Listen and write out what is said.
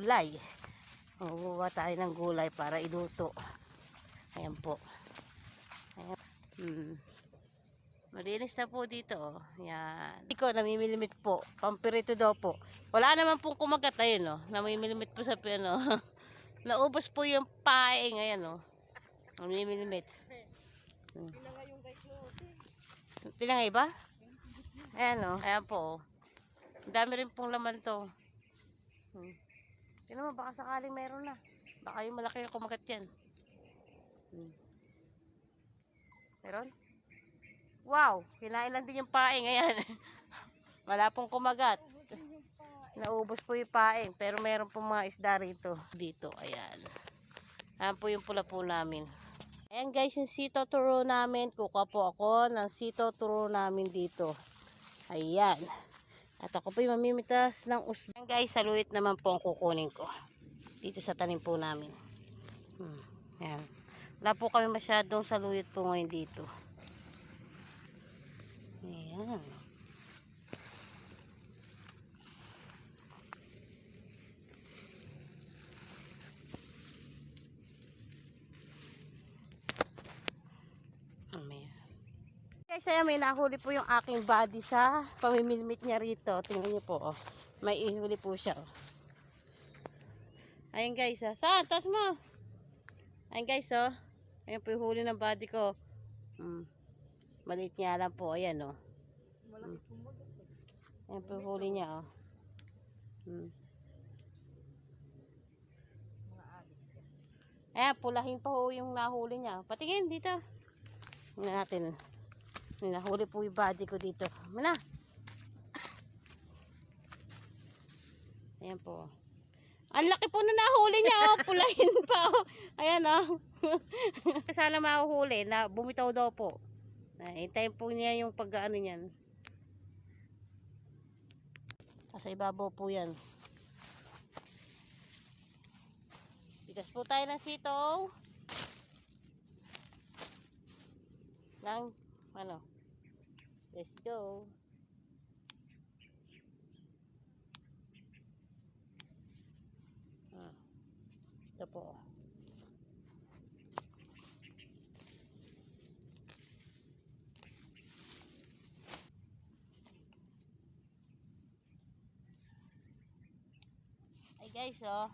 gulay. Makukuha tayo ng gulay para iluto. Ayan po. Ayan. Malinis na po dito. Oh. Ayan. Iko, namimilimit po. Pampirito daw po. Wala naman pong kumagat. Ayun, oh. Namimilimit po sa piano. Naubos po yung paing. Ayan, oh. Namimilimit. Tinangay yung guys mo. Tinangay ba? Ayan, oh. Ayan po, oh. Ang dami rin pong laman to. Tingnan mo, baka sakaling meron na. Baka yung malaki yung kumagat yan. Meron? Wow! Kinain lang din yung paing. Ayan. Wala pong kumagat. Naubos po yung paing. Pero meron pong mga isda rito. Dito. Ayan. Ayan po yung pula po namin. Ayan guys, yung sitaw turo namin. Kukuha po ako ng sitaw turo namin dito. Ayan. At ako po yung mamimitas ng usbong. Ayan guys, saluit naman po ang kukunin ko. Dito sa tanim po namin. Ayan. Wala po kami masyadong saluit po ngayon dito. Ayan. Ayan. Guys, ayan, may nahuli po yung aking body sa pamimilmit niya rito. Tingnan niyo po, oh. May ihuli po siya, oh. Ayan guys, ah. Saan? Taas mo. Ayan guys, oh. Ayan po yung huli ng body ko. Maliit nga lang po. Ayan, oh. Ayan po yung huli niya, oh. Ayan, pulahin pa ho yung nahuli niya. Patingin dito. Tingnan natin. Nahuli po yung body ko dito. Mana? Ayan po. Ang laki po na nahuli niya, oh. Pulahin pa, oh. Ayan, oh. Sana mahuhuli na bumitaw daw po. Hintayin po niya yung pag-ano niyan. Sa ibabaw po yan. Bigas po tayo ng sitaw. Ng, ano? Let's go. Ito po. Ay guys, oh.